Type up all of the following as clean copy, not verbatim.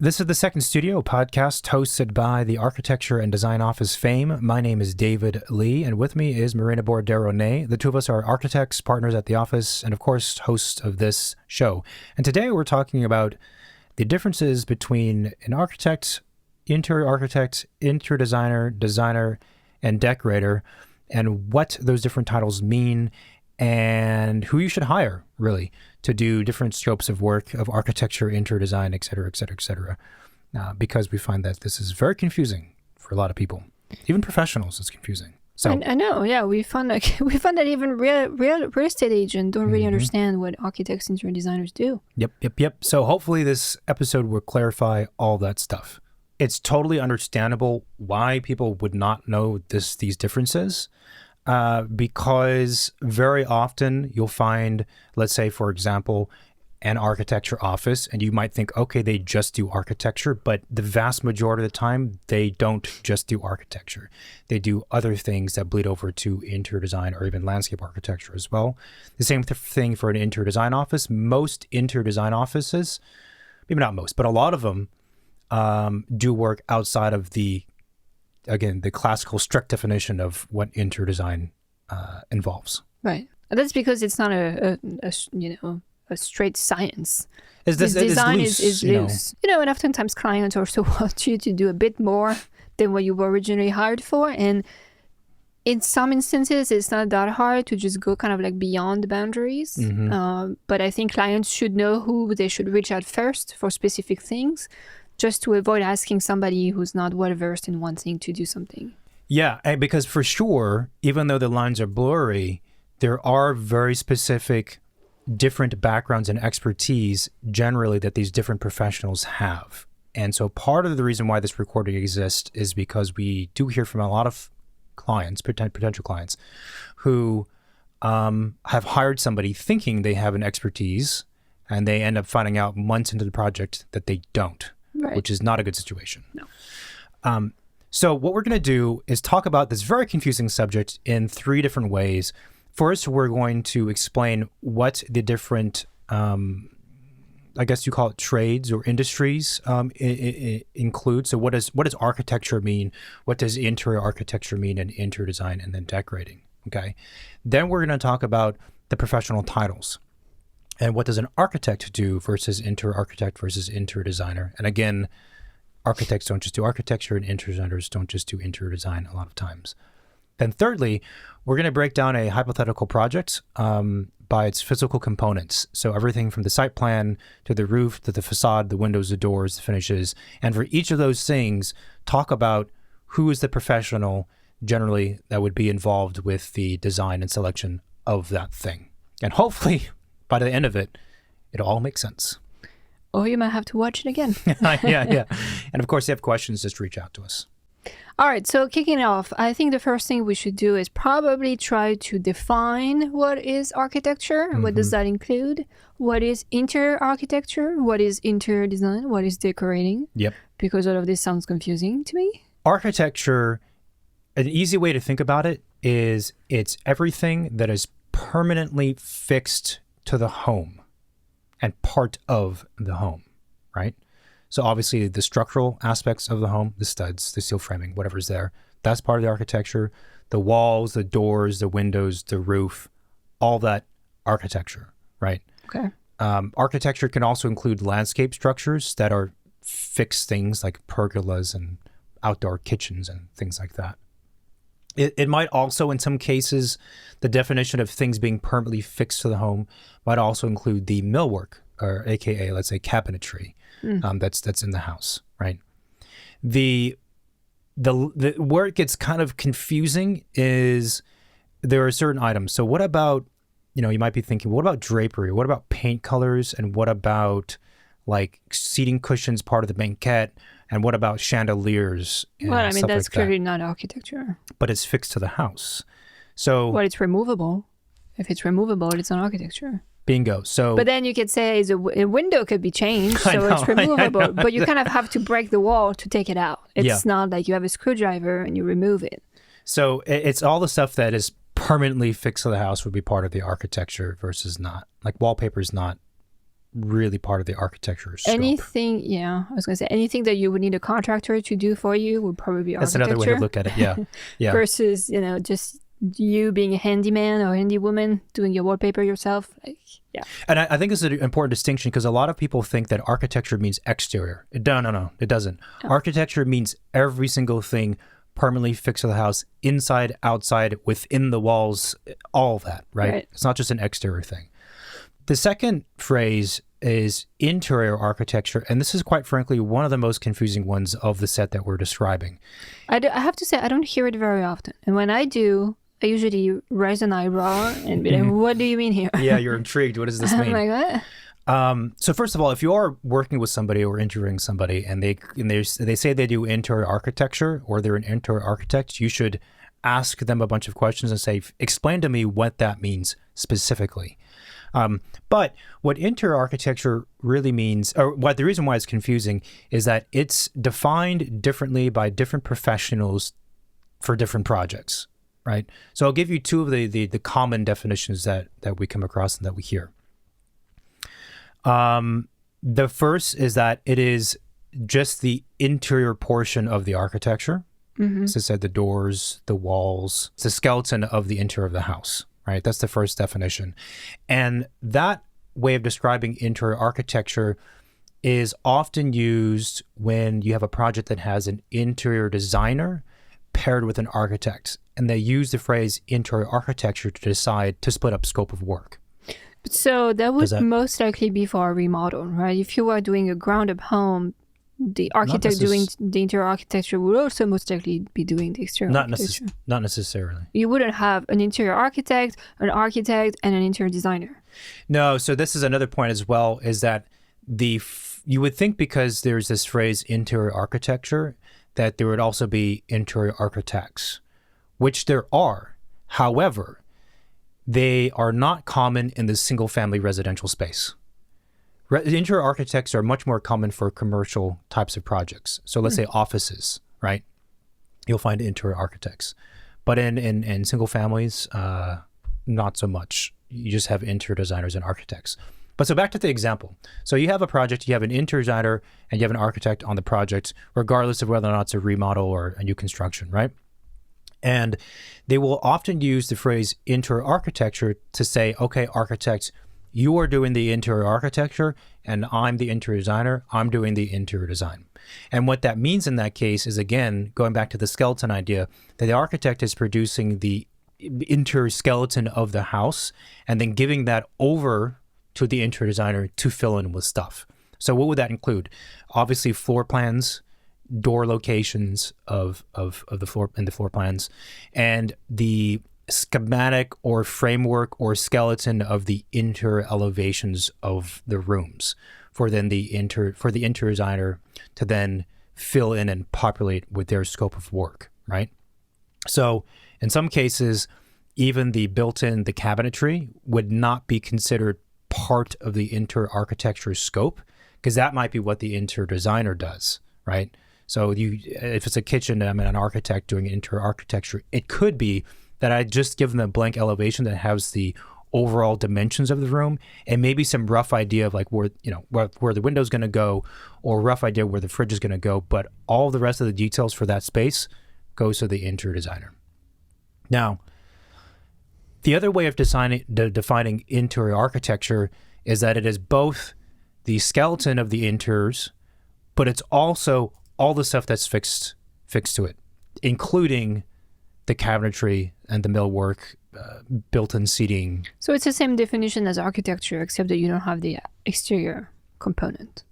This is the Second Studio podcast hosted by the Architecture and Design Office fame. My name is David Lee, and with me is Marina Bourderonnet. The two of us are architects, partners at the office, and of course, hosts of this show. And today we're talking about the differences between an architect, interior designer, designer, and decorator, and what those different titles mean, and who you should hire, really, to do different scopes of work of architecture, interior design, et cetera, et cetera, et cetera. Because we find that this is very confusing for a lot of people. Even professionals, it's confusing. So I know, yeah. We found that even real estate agents don't really understand what architects, interior designers do. Yep. So hopefully this episode will clarify all that stuff. It's totally understandable why people would not know these differences. Because very often you'll find, let's say, for example, an architecture office, and you might think, okay, they just do architecture, but the vast majority of the time, they don't just do architecture. They do other things that bleed over to interior design or even landscape architecture as well. The same thing for an interior design office. Most interior design offices, maybe not most, but a lot of them do work outside of the classical strict definition of what interior design involves. Right. And that's because it's not a straight science. Design is loose. And oftentimes clients also want you to do a bit more than what you were originally hired for. And in some instances, it's not that hard to just go kind of like beyond the boundaries. But I think clients should know who they should reach out first for specific things, just to avoid asking somebody who's not well-versed in one thing to do something. Yeah, because for sure, even though the lines are blurry, there are very specific different backgrounds and expertise generally that these different professionals have. And so part of the reason why this recording exists is because we do hear from a lot of clients, potential clients, who have hired somebody thinking they have an expertise, and they end up finding out months into the project that they don't. Right. Which is not a good situation. No. So what we're going to do is talk about this very confusing subject in three different ways. First, we're going to explain what the different, I guess you call it trades or industries include. So what does architecture mean? What does interior architecture mean, and interior design, and then decorating? Okay. Then we're going to talk about the professional titles. And what does an architect do versus interior architect versus interior designer? And again, architects don't just do architecture, and interior designers don't just do interior design a lot of times. Then thirdly, we're going to break down a hypothetical project by its physical components. So everything from the site plan to the roof to the facade, the windows, the doors, the finishes. And for each of those things, talk about who is the professional generally that would be involved with the design and selection of that thing. And hopefully, by the end of it, it all makes sense. Or you might have to watch it again. Yeah. And of course, if you have questions, just reach out to us. All right. So kicking off, I think the first thing we should do is probably try to define what is architecture. What does that include? What is interior architecture? What is interior design? What is decorating? Yep. Because all of this sounds confusing to me. Architecture, an easy way to think about it is it's everything that is permanently fixed to the home and part of the home, right? So obviously the structural aspects of the home, the studs, the steel framing, whatever's there, that's part of the architecture. The walls, the doors, the windows, the roof, all that architecture, right? Okay. Architecture can also include landscape structures that are fixed things like pergolas and outdoor kitchens and things like that. It might also, in some cases, the definition of things being permanently fixed to the home might also include the millwork, or AKA, let's say, cabinetry, that's in the house, right? The where it gets kind of confusing is there are certain items. So what about, you might be thinking, what about drapery? What about paint colors? And what about like seating cushions, part of the banquette? And what about chandeliers? Well, I mean, that's clearly not architecture. But it's fixed to the house. So, well, it's removable. If it's removable, it's not architecture. Bingo. So, but then you could say a window could be changed, so it's removable. But you kind of have to break the wall to take it out. It's not like you have a screwdriver and you remove it. So it's all the stuff that is permanently fixed to the house would be part of the architecture versus not. Like wallpaper is not really part of the architecture scope. Anything, yeah, I was going to say anything that you would need a contractor to do for you would probably be That's architecture. another way to look at it, yeah. Yeah. Versus, just you being a handyman or handy woman doing your wallpaper yourself. Yeah. And I think this is an important distinction because a lot of people think that architecture means exterior. No, it doesn't. Oh. Architecture means every single thing permanently fixed to the house, inside, outside, within the walls, all of that, right? It's not just an exterior thing. The second phrase is interior architecture, and this is quite frankly one of the most confusing ones of the set that we're describing. I have to say, I don't hear it very often. And when I do, I usually raise an eyebrow and be like, what do you mean here? Yeah, you're intrigued. What does this mean? I'm like, what? So first of all, if you are working with somebody or interviewing somebody and they say they do interior architecture or they're an interior architect, you should ask them a bunch of questions and say, explain to me what that means specifically. But what interior architecture really means, or what the reason why it's confusing, is that it's defined differently by different professionals for different projects, right? So I'll give you two of the common definitions that we come across and that we hear. The first is that it is just the interior portion of the architecture. Mm-hmm. So it said the doors, the walls, it's the skeleton of the interior of the house. Right, that's the first definition. And that way of describing interior architecture is often used when you have a project that has an interior designer paired with an architect. And they use the phrase interior architecture to decide to split up scope of work. So that would most likely be for a remodel, right? If you are doing a ground-up home, the architect doing the interior architecture would also most likely be doing the exterior architecture. Not necessarily. You wouldn't have an interior architect, and an interior designer. No, so this is another point as well, is that you would think because there's this phrase interior architecture, that there would also be interior architects, which there are. However, they are not common in the single-family residential space. Interior architects are much more common for commercial types of projects. So let's say offices, right? You'll find interior architects. But in single families, not so much. You just have interior designers and architects. But so back to the example. So you have a project, you have an interior designer, and you have an architect on the project, regardless of whether or not it's a remodel or a new construction, right? And they will often use the phrase interior architecture to say, okay, architects, you are doing the interior architecture, and I'm the interior designer. I'm doing the interior design. And what that means in that case is, again, going back to the skeleton idea, that the architect is producing the interior skeleton of the house and then giving that over to the interior designer to fill in with stuff. So what would that include? Obviously, floor plans, door locations of the floor plans, and the schematic or framework or skeleton of the interior elevations of the rooms for the interior designer to then fill in and populate with their scope of work, right? So in some cases, even the built-in, the cabinetry would not be considered part of the interior architecture scope, because that might be what the interior designer does, right? So if it's a kitchen and I'm an architect doing interior architecture, it could be that I just give them a blank elevation that has the overall dimensions of the room and maybe some rough idea of like where the window's going to go, or rough idea where the fridge is going to go. But all the rest of the details for that space goes to the interior designer. Now, the other way of defining interior architecture is that it is both the skeleton of the interiors, but it's also all the stuff that's fixed to it, including the cabinetry and the millwork, built-in seating. So it's the same definition as architecture, except that you don't have the exterior component.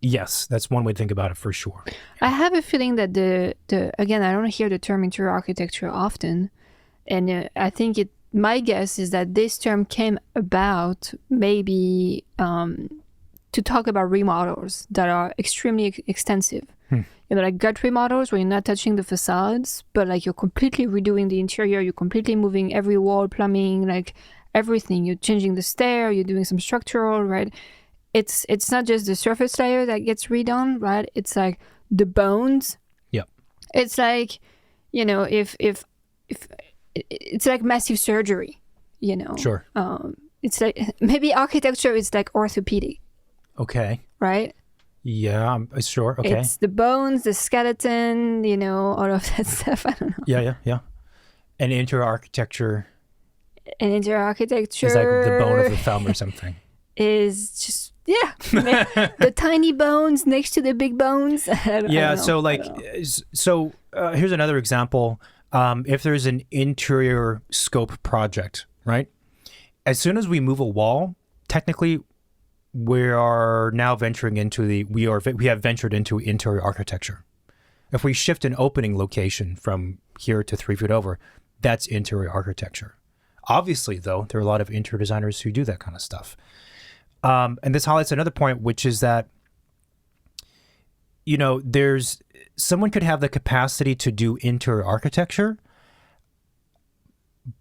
Yes, that's one way to think about it for sure. I have a feeling that again, I don't hear the term interior architecture often, and I think my guess is that this term came about maybe to talk about remodels that are extremely extensive. Like gut remodels where you're not touching the facades, but like you're completely redoing the interior, you're completely moving every wall, plumbing, like everything. You're changing the stair, you're doing some structural, right? It's not just the surface layer that gets redone, right? It's like the bones. Yep. It's like, if it's like massive surgery, Sure. It's like maybe architecture is like orthopedic. Okay. Right? Yeah, I'm sure. Okay. It's the bones, the skeleton, all of that stuff. I don't know. Yeah. And interior architecture. And interior architecture is like the bone of the thumb or something. Is just the tiny bones next to the big bones. So here's another example. If there's an interior scope project, right? As soon as we move a wall, technically we are now venturing into we have ventured into interior architecture. If we shift an opening location from here to 3 feet over, that's interior architecture. Obviously, though, there are a lot of interior designers who do that kind of stuff. And this highlights another point, which is that, someone could have the capacity to do interior architecture,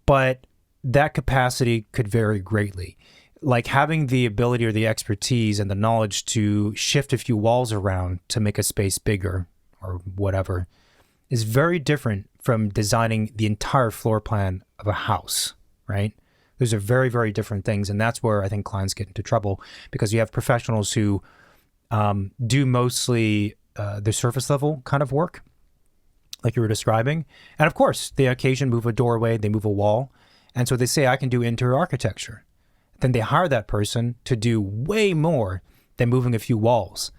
but that capacity could vary greatly. Like having the ability or the expertise and the knowledge to shift a few walls around to make a space bigger or whatever is very different from designing the entire floor plan of a house, right? Those are very, very different things. And that's where I think clients get into trouble, because you have professionals who do mostly the surface level kind of work, like you were describing. And of course, they occasionally move a doorway, they move a wall. And so they say, I can do interior architecture. Then they hire that person to do way more than moving a few walls.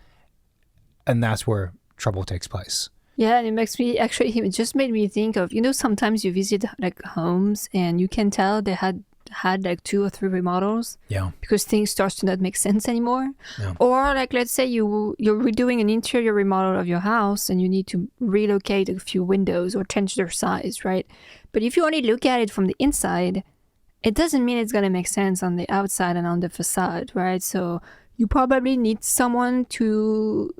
And that's where trouble takes place. Yeah, and it just made me think of, sometimes you visit like homes and you can tell they had like 2 or 3 remodels. Yeah. Because things start to not make sense anymore. Yeah. Or like, let's say you're redoing an interior remodel of your house and you need to relocate a few windows or change their size, right? But if you only look at it from the inside, it doesn't mean it's going to make sense on the outside and on the facade, right? So you probably need someone to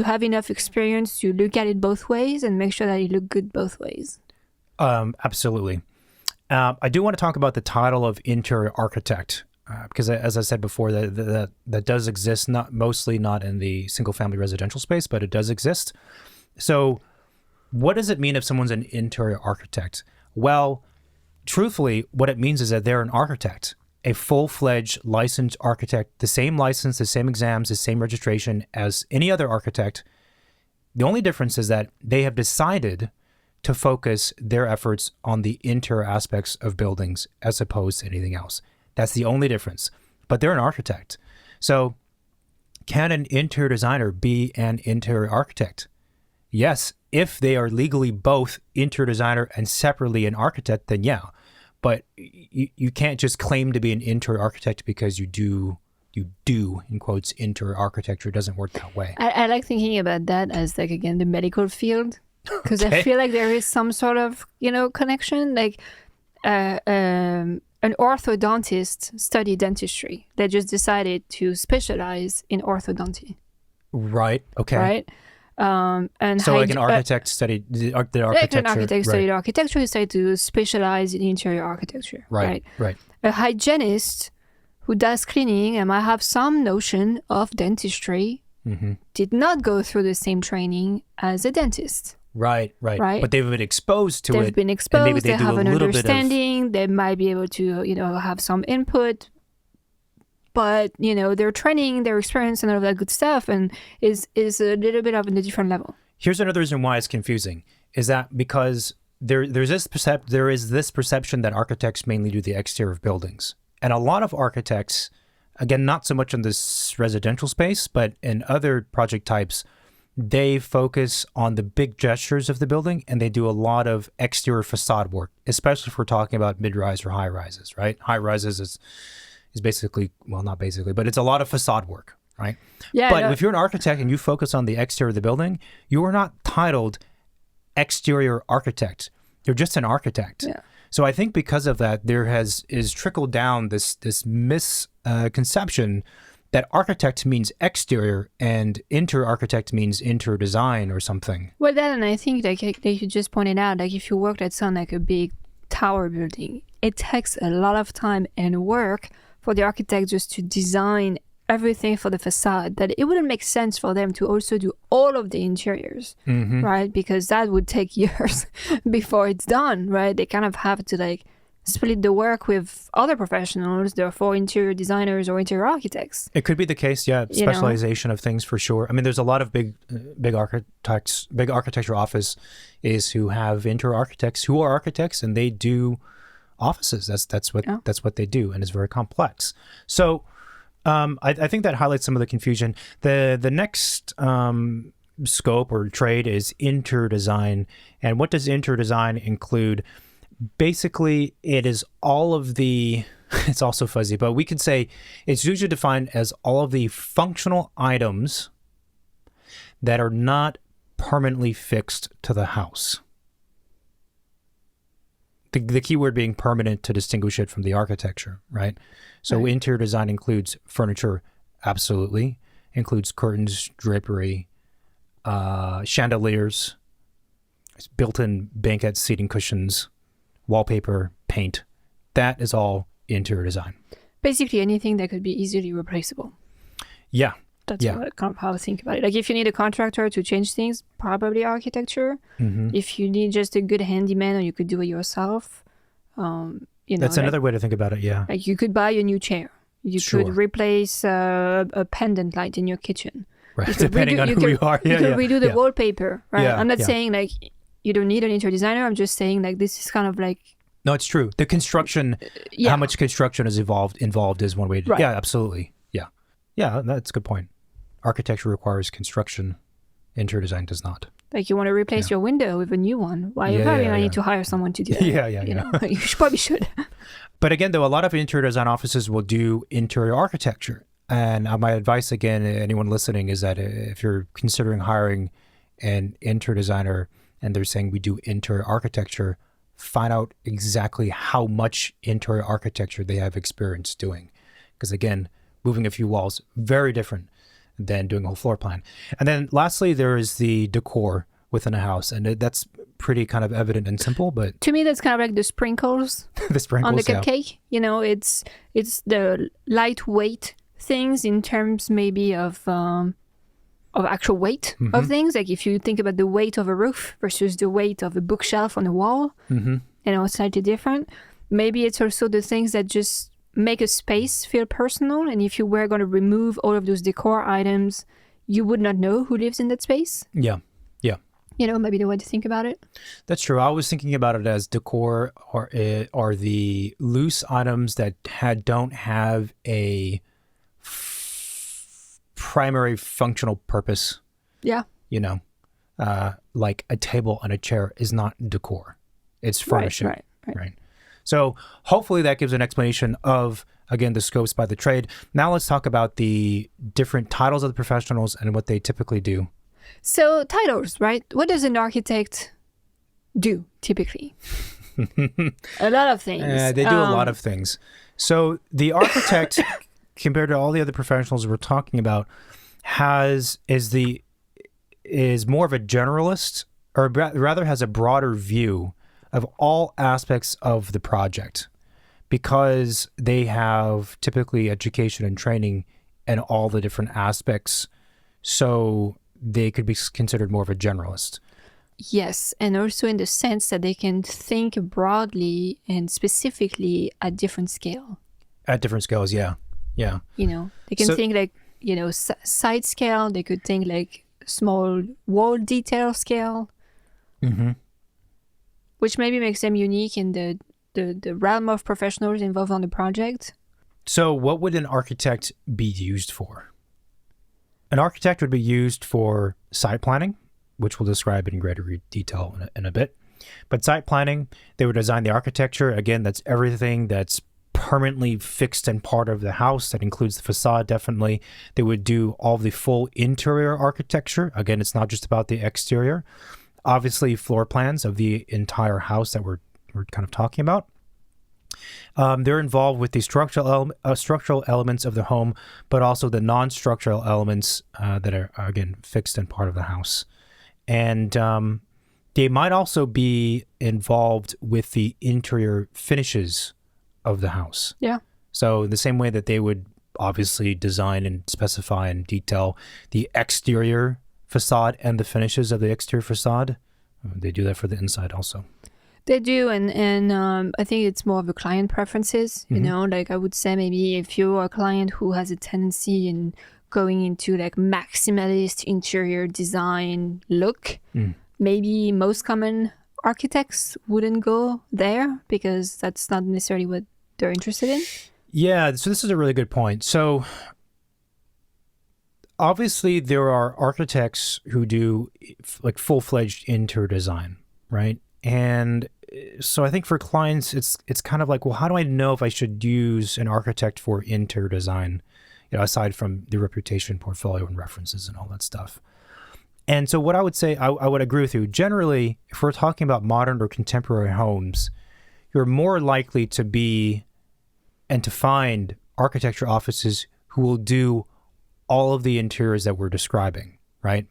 have enough experience to look at it both ways and make sure that it look good both ways. Absolutely. I do want to talk about the title of interior architect, because as I said before, that does exist, mostly not in the single family residential space, but it does exist. So what does it mean if someone's an interior architect? Well, truthfully, what it means is that they're an architect, a full-fledged licensed architect, the same license, the same exams, the same registration as any other architect. The only difference is that they have decided to focus their efforts on the interior aspects of buildings as opposed to anything else. That's the only difference. But they're an architect. So can an interior designer be an interior architect? Yes, if they are legally both interior designer and separately an architect, then yeah. But you can't just claim to be an interior architect because you do, in quotes, interior architecture. It doesn't work that way. I like thinking about that as, like, again, the medical field. Because I feel like there is some sort of, connection. Like an orthodontist studied dentistry. They just decided to specialize in orthodonty. Right. Okay. Right. And so like an architect studied the architecture. Like an architect studied architecture, decided to specialize in interior architecture. Right. A hygienist who does cleaning and might have some notion of dentistry did not go through the same training as a dentist. Right. But they've been exposed to it. They've been exposed. Maybe they have an understanding. They might be able to, have some input. But, their training, their experience, and all of that good stuff, and is a little bit of a different level. Here's another reason why it's confusing, is that because there is this perception that architects mainly do the exterior of buildings. And a lot of architects, again, not so much in this residential space, but in other project types, they focus on the big gestures of the building, and they do a lot of exterior facade work, especially if we're talking about mid-rise or high-rises, right? High-rises is basically, well, not basically, but it's a lot of facade work, right? Yeah. But if you're an architect and you focus on the exterior of the building, you are not titled exterior architect. You're just an architect. Yeah. So I think because of that, there is trickled down this misconception that architect means exterior and interior architect means interior design or something. Well, that, and I think like you just pointed out, like if you worked at some like a big tower building, it takes a lot of time and work for the architect just to design everything for the facade, that it wouldn't make sense for them to also do all of the interiors, right? Because that would take years before it's done, right? They kind of have to like split the work with other professionals, therefore interior designers or interior architects. It could be the case, yeah. Specialization of things for sure. I mean, there's a lot of big architecture offices who have interior architects who are architects, and they do offices. That's what they do, and it's very complex. So I think that highlights some of the confusion. The next scope or trade is interior design. And what does interior design include? Basically, it is all of the, it's also fuzzy, but we could say it's usually defined as all of the functional items that are not permanently fixed to the house. The key word being permanent to distinguish it from the architecture, right? So right. Interior design includes furniture, absolutely. Includes curtains, drapery, chandeliers, built-in banquette seating cushions, wallpaper, paint. That is all interior design. Basically anything that could be easily replaceable. Yeah. That's how I think about it. Like if you need a contractor to change things, probably architecture. Mm-hmm. If you need just a good handyman or you could do it yourself, that's another way to think about it, yeah. Like you could buy a new chair. You could replace a pendant light in your kitchen. Right, depending on who you are. You could redo the wallpaper, right? Yeah, I'm not saying like you don't need an interior designer. I'm just saying like this is kind of like... No, it's true. The construction, how much construction is involved is one way to... Right. Yeah, absolutely. Yeah. Yeah, that's a good point. Architecture requires construction. Interior design does not. Like you want to replace your window with a new one. Why you probably need to hire someone to do that. You probably should. But again, though, a lot of interior design offices will do interior architecture. And my advice, again, anyone listening, is that if you're considering hiring an interior designer and they're saying we do interior architecture, find out exactly how much interior architecture they have experience doing. Because again, moving a few walls, very different than doing a whole floor plan. And then lastly, there is the decor within a house. And that's pretty kind of evident and simple, but... To me, that's kind of like the sprinkles, the sprinkles on the cupcake. You know, it's the lightweight things in terms maybe of actual weight of things. Like if you think about the weight of a roof versus the weight of a bookshelf on a wall, slightly different. Maybe it's also the things that just make a space feel personal. And if you were going to remove all of those decor items, you would not know who lives in that space. Yeah. Maybe the way to think about it. That's true. I was thinking about it as decor are the loose items that don't have a primary functional purpose. Yeah. Like a table and a chair is not decor. It's furnishing. Right. So hopefully that gives an explanation of, again, the scopes by the trade. Now let's talk about the different titles of the professionals and what they typically do. So titles, right? What does an architect do typically? A lot of things. They do a lot of things. So the architect, compared to all the other professionals we're talking about, is more of a generalist, or rather has a broader view of all aspects of the project, because they have typically education and training in all the different aspects. So they could be considered more of a generalist. Yes, and also in the sense that they can think broadly and specifically at different scale. At different scales, yeah. They can think like, side scale. They could think like small wall detail scale, which maybe makes them unique in the realm of professionals involved on the project. So what would an architect be used for? An architect would be used for site planning, which we'll describe in greater detail in a bit. But site planning, they would design the architecture. Again, that's everything that's permanently fixed and part of the house. That includes the facade, definitely. They would do all the full interior architecture. Again, it's not just about the exterior. Obviously, floor plans of the entire house that we're kind of talking about. They're involved with the structural elements of the home, but also the non-structural elements that are, again, fixed and part of the house. And they might also be involved with the interior finishes of the house. Yeah. So in the same way that they would obviously design and specify and detail the exterior facade and the finishes of the exterior facade, they do that for the inside also. They do, and I think it's more of a client preferences, you know, like I would say maybe if you're a client who has a tendency in going into like maximalist interior design look, maybe most common architects wouldn't go there because that's not necessarily what they're interested in. Yeah, so this is a really good point. So obviously there are architects who do like full-fledged interior design, right? And so I think for clients, it's kind of like, well, how do I know if I should use an architect for interior design, you know, aside from the reputation, portfolio, and references and all that stuff? And so what I would say, I would agree with you. Generally, if we're talking about modern or contemporary homes, you're more likely to be and to find architecture offices who will do all of the interiors that we're describing, right?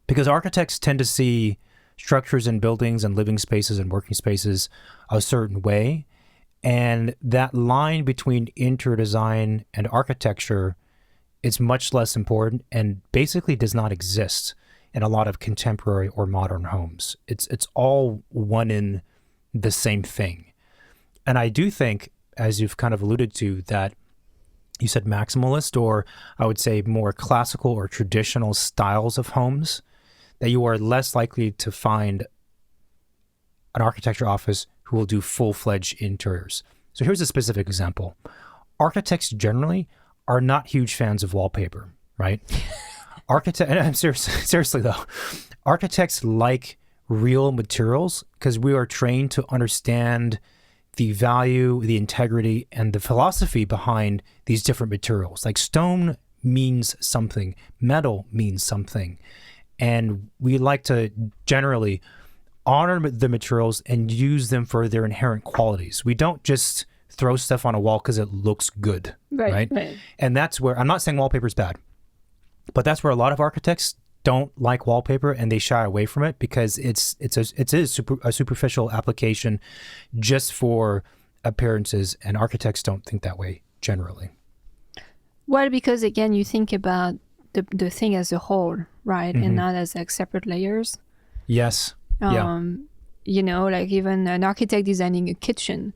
Because architects tend to see structures and buildings and living spaces and working spaces a certain way. And that line between interior design and architecture is much less important and basically does not exist in a lot of contemporary or modern homes. It's all one in the same thing. And I do think, as you've kind of alluded to, that you said maximalist, or I would say more classical or traditional styles of homes, that you are less likely to find an architecture office who will do full-fledged interiors. So here's a specific example. Architects generally are not huge fans of wallpaper, right? And seriously though, architects like real materials because we are trained to understand the value, the integrity, and the philosophy behind these different materials. Like stone means something, metal means something. And we like to generally honor the materials and use them for their inherent qualities. We don't just throw stuff on a wall because it looks good, right? And that's where, I'm not saying wallpaper is bad, but that's where a lot of architects don't like wallpaper and they shy away from it because it's a superficial application just for appearances, and architects don't think that way generally. Well, because again, you think about the thing as a whole, right? And not as like separate layers. Yes. You know, like even an architect designing a kitchen,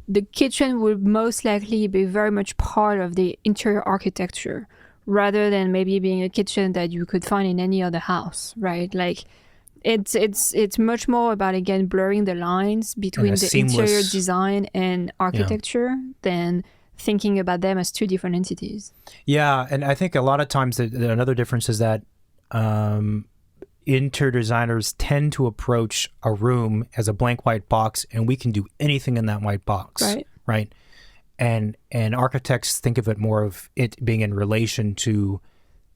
the kitchen would most likely be very much part of the interior architecture rather than maybe being a kitchen that you could find in any other house, right? Like it's much more about, again, blurring the lines between the interior design and architecture than thinking about them as two different entities. Yeah, and I think a lot of times another difference is that interior designers tend to approach a room as a blank white box, and we can do anything in that white box, right? And architects think of it more of it being in relation to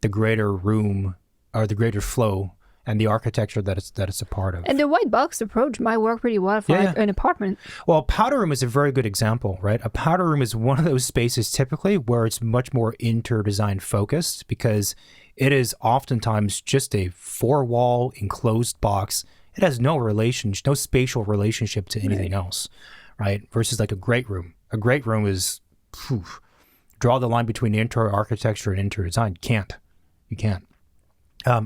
the greater room or the greater flow and the architecture that it's a part of. And the white box approach might work pretty well for an apartment. Well, a powder room is a very good example, right? A powder room is one of those spaces typically where it's much more interior design focused because it is oftentimes just a four-wall enclosed box. It has no spatial relationship to anything else, right? Versus like a great room. A great room is, draw the line between interior architecture and interior design. You can't.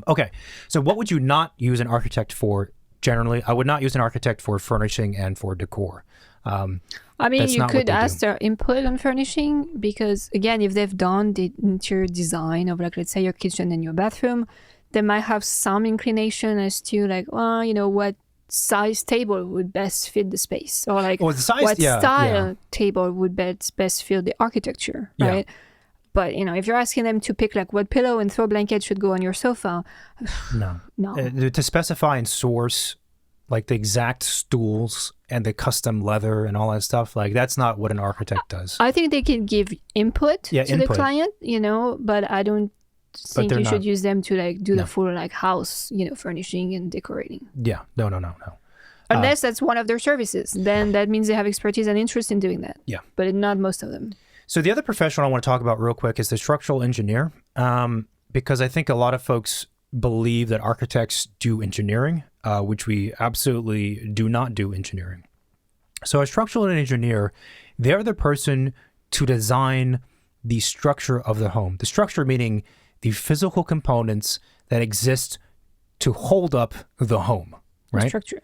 Okay, so what would you not use an architect for generally? I would not use an architect for furnishing and for decor. I mean, you could ask their input on furnishing because, again, if they've done the interior design of, like, let's say your kitchen and your bathroom, they might have some inclination as to, like, well, you know, what size table would best fit the space, or like what style table would best fit the architecture, right? But, you know, if you're asking them to pick like what pillow and throw blanket should go on your sofa, no. To specify and source like the exact stools and the custom leather and all that stuff, like that's not what an architect does. I think they can give input to the client, you know, but I don't think you should use them to like do the full like house, you know, furnishing and decorating. Yeah, no. Unless that's one of their services, then that means they have expertise and interest in doing that. Yeah, but not most of them. So the other profession I want to talk about real quick is the structural engineer, because I think a lot of folks believe that architects do engineering, which we absolutely do not do engineering. So a structural engineer, they're the person to design the structure of the home. The structure meaning the physical components that exist to hold up the home, right? Structure.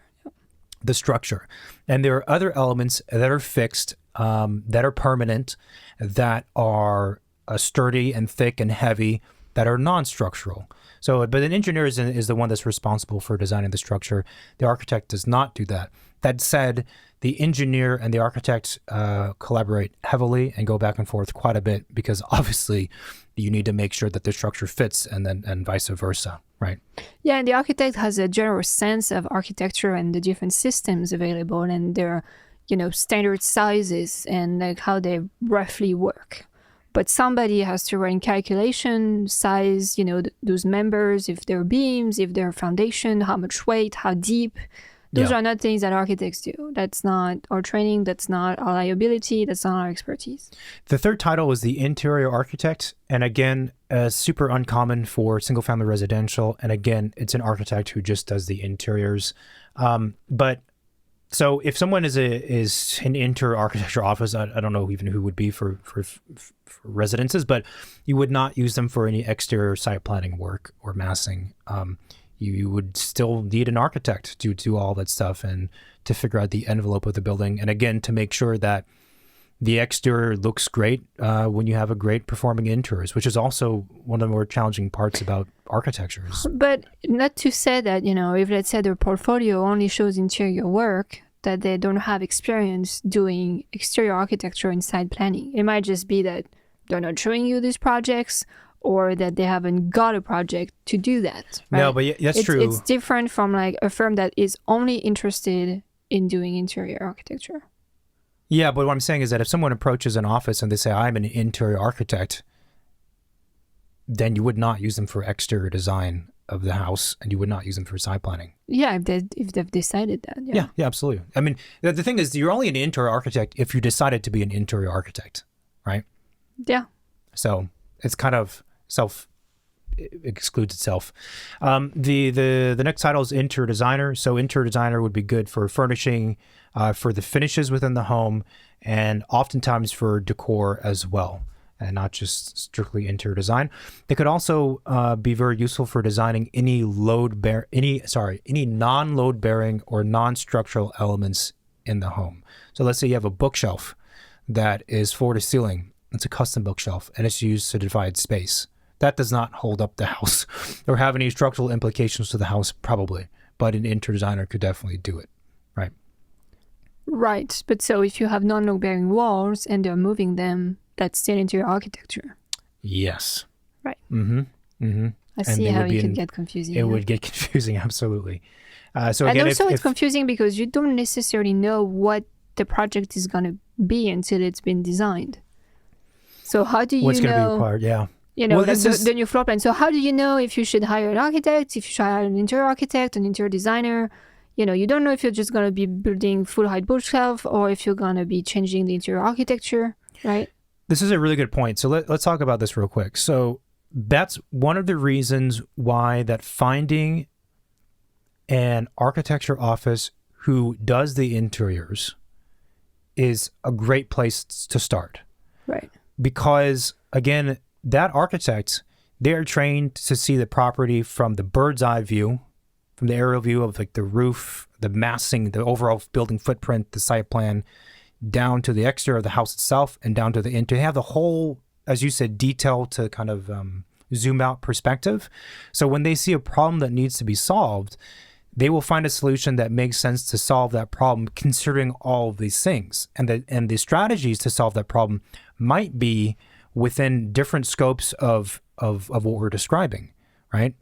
the structure. And there are other elements that are fixed, that are permanent, that are sturdy and thick and heavy, that are non-structural. So, but an engineer is the one that's responsible for designing the structure. The architect does not do that. That said, the engineer and the architect collaborate heavily and go back and forth quite a bit, because obviously you need to make sure that the structure fits, and vice versa, right? Yeah, and the architect has a general sense of architecture and the different systems available and their, standard sizes and like how they roughly work. But somebody has to run calculation, size, those members, if they're beams, if they're foundation, how much weight, how deep. Those are not things that architects do. That's not our training. That's not our liability. That's not our expertise. The third title is the interior architect. And again, super uncommon for single family residential. And again, it's an architect who just does the interiors. So if someone is an interior architecture office, I don't know even who would be for residences, but you would not use them for any exterior site planning work or massing. You would still need an architect to do all that stuff and to figure out the envelope of the building. And again, to make sure that the exterior looks great when you have a great performing interiors, which is also one of the more challenging parts about architectures. But not to say that, if let's say their portfolio only shows interior work, that they don't have experience doing exterior architecture and site planning. It might just be that they're not showing you these projects, or that they haven't got a project to do that. Right? No, but that's true. It's different from like a firm that is only interested in doing interior architecture. Yeah, but what I'm saying is that if someone approaches an office and they say, I'm an interior architect, then you would not use them for exterior design of the house, and you would not use them for site planning. Yeah, if they've decided that. Yeah, absolutely. I mean, the thing is, you're only an interior architect if you decided to be an interior architect, right? Yeah. So it's kind of excludes itself. The next title is interior designer. So interior designer would be good for furnishing, for the finishes within the home, and oftentimes for decor as well, and not just strictly interior design. They could also be very useful for designing any non-load bearing or non-structural elements in the home. So let's say you have a bookshelf that is floor to ceiling. It's a custom bookshelf, and it's used to divide space. That does not hold up the house or have any structural implications to the house, probably. But an interior designer could definitely do it, right? Right. But so if you have non-load bearing walls and they're moving them, that's still interior architecture. Yes. Right. Mm-hmm. Mm-hmm. I see how it could get confusing. It would get confusing, absolutely. So again, and also if it's confusing because you don't necessarily know what the project is going to be until it's been designed. So how do you know what's going to be required? Yeah. The new floor plan. So how do you know if you should hire an architect, if you should hire an interior architect, an interior designer? You don't know if you're just going to be building full height bookshelf or if you're going to be changing the interior architecture, right? This is a really good point. So let's talk about this real quick. So that's one of the reasons why that finding an architecture office who does the interiors is a great place to start. Right. Because again, that architect, they're trained to see the property from the bird's eye view, from the aerial view of like the roof, the massing, the overall building footprint, the site plan, down to the exterior of the house itself and down to the interior. They have the whole, as you said, detail to kind of zoom out perspective. So when they see a problem that needs to be solved, they will find a solution that makes sense to solve that problem, considering all of these things. And the strategies to solve that problem might be within different scopes of what we're describing, right?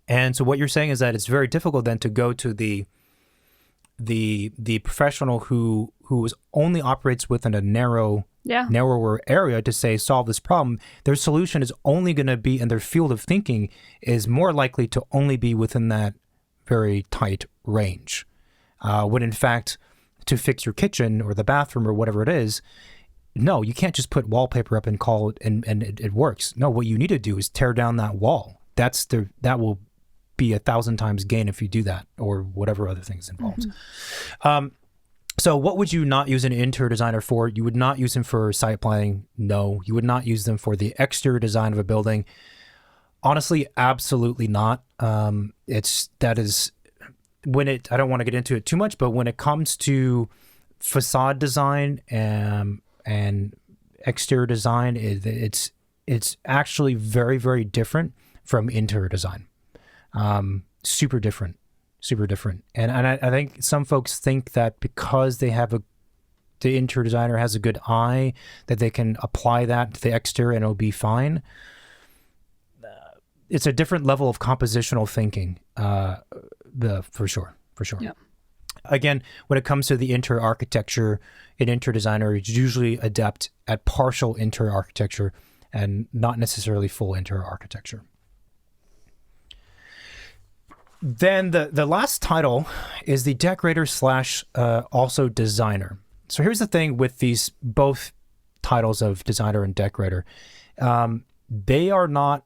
And so what you're saying is that it's very difficult then to go to the professional who only operates within a narrower area to say solve this problem. Their solution is only going to be, and their field of thinking is more likely to only be within that very tight range. When in fact, to fix your kitchen or the bathroom or whatever it is, no, you can't just put wallpaper up and call it and it works. No, what you need to do is tear down that wall. That will be 1,000 times gain if you do that, or whatever other things involved. Mm-hmm. So what would you not use an interior designer for? You would not use them for site planning. No, you would not use them for the exterior design of a building. Honestly, absolutely not. That is I don't want to get into it too much, but when it comes to facade design and exterior design, it's actually very, very different from interior design. Super different. And I think some folks think that because they have the interior designer has a good eye, that they can apply that to the exterior and it'll be fine. It's a different level of compositional thinking, for sure. Yeah. Again, when it comes to the interior architecture, an interior designer is usually adept at partial interior architecture and not necessarily full interior architecture. Then the last title is the decorator / also designer. So here's the thing with these both titles of designer and decorator. They are not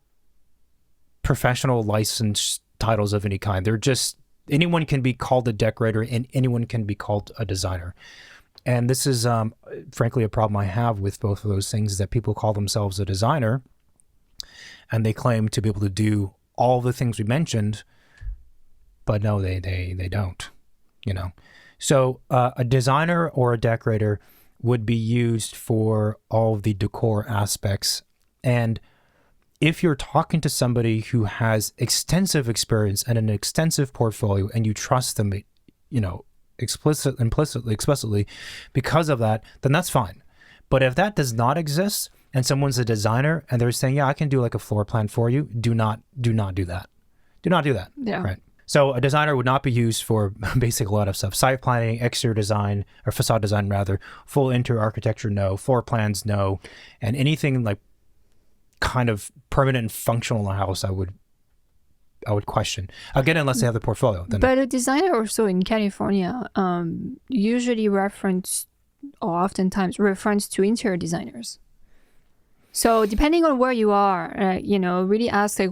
professional licensed titles of any kind. They're just, anyone can be called a decorator and anyone can be called a designer. And this is, frankly, a problem I have with both of those things, is that people call themselves a designer and they claim to be able to do all the things we mentioned, but no, they don't, you know. So a designer or a decorator would be used for all of the decor aspects. And if you're talking to somebody who has extensive experience and an extensive portfolio and you trust them, you know, explicitly because of that, then that's fine. But if that does not exist and someone's a designer and they're saying, yeah, I can do like a floor plan for you, do not do that. Do not do that. Yeah. Right. So a designer would not be used for basically a lot of stuff. Site planning, exterior design, or facade design rather, full interior architecture, no. Floor plans, no. And anything like kind of permanent and functional in the house, I would question. Again, unless they have the portfolio. Then but a designer also in California usually oftentimes reference to interior designers. So depending on where you are, really ask like,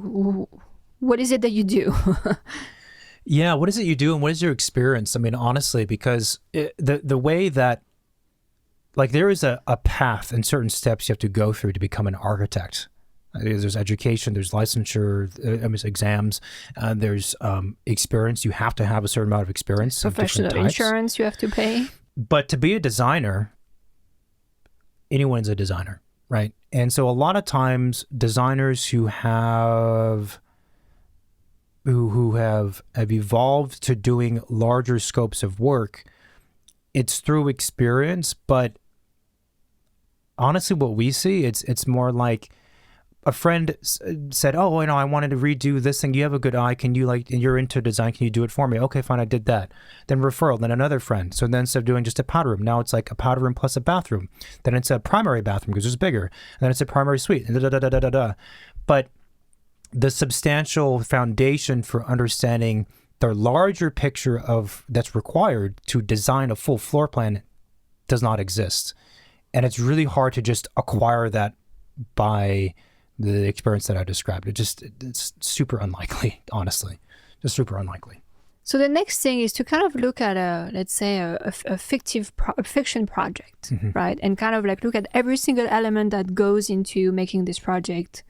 what is it that you do? Yeah, what is it you do and what is your experience? I mean, honestly, because the way that, like, there is a path and certain steps you have to go through to become an architect. There's education, there's licensure, exams, there's experience. You have to have a certain amount of experience. Professional insurance you have to pay. But to be a designer, anyone's a designer, right? And so a lot of times designers who have evolved to doing larger scopes of work, it's through experience. But honestly, what we see, it's more like a friend said, oh, I wanted to redo this thing. You have a good eye. Can you, and you're into design, can you do it for me? Okay, fine, I did that. Then referral, then another friend. So then instead of doing just a powder room, now it's like a powder room plus a bathroom. Then it's a primary bathroom because it's bigger. And then it's a primary suite. And But the substantial foundation for understanding the larger picture of that's required to design a full floor plan does not exist. And it's really hard to just acquire that by the experience that I described. It's super unlikely, honestly. Just super unlikely. So the next thing is to kind of look at a fiction project, mm-hmm. right? And kind of like look at every single element that goes into making this project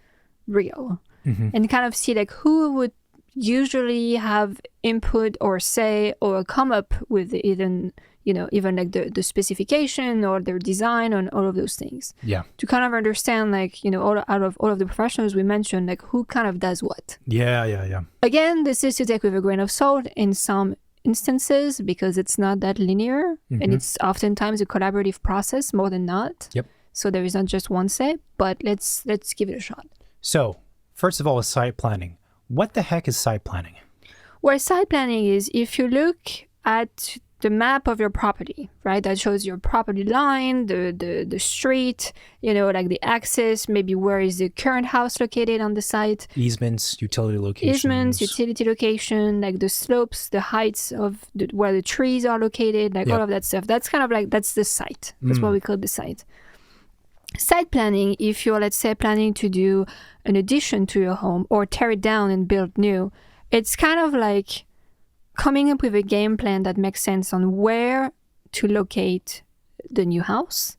real. Mm-hmm. And kind of see like who would usually have input or say or come up with even like the specification or their design and all of those things. Yeah. To kind of understand out of all of the professionals we mentioned, like who kind of does what. Yeah. Again, this is to take with a grain of salt in some instances because it's not that linear, mm-hmm. and it's oftentimes a collaborative process more than not. Yep. So there is not just one say, but let's give it a shot. So first of all, is site planning. What the heck is site planning? Well, site planning is if you look at the map of your property, right? That shows your property line, the street, like the access, maybe where is the current house located on the site. Easements, utility location, like the slopes, the heights of where the trees are located, like all of that stuff. That's kind of like, that's the site. That's what we call the site. Site planning, if you're, let's say, planning to do an addition to your home or tear it down and build new, it's kind of like coming up with a game plan that makes sense on where to locate the new house.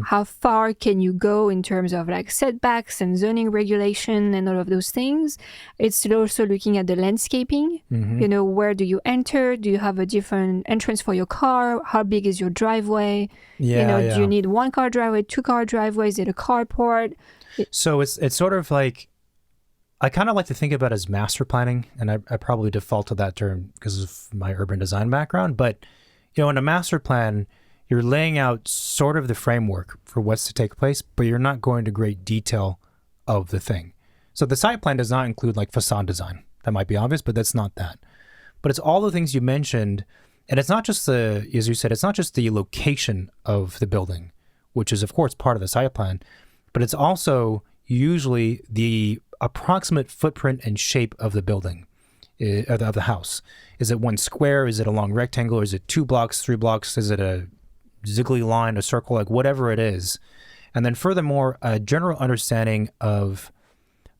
How far can you go in terms of like setbacks and zoning regulation and all of those things? It's also looking at the landscaping. You know, where do you enter? Do you have a different entrance for your car? How big is your driveway? Do you need 1-car driveway, 2-car driveway? Is it a carport? So it's sort of like, I kind of like to think about it as master planning, and I probably default to that term because of my urban design background. But, in a master plan, you're laying out sort of the framework for what's to take place, but you're not going to great detail of the thing. So the site plan does not include like facade design. That might be obvious, but that's not that. But it's all the things you mentioned, and it's not just as you said, it's not just the location of the building, which is of course part of the site plan, but it's also usually the approximate footprint and shape of the building, of the house. Is it one square? Is it a long rectangle? Is it 2 blocks, 3 blocks? Is it a ziggly line, a circle, like whatever it is? And then furthermore, a general understanding of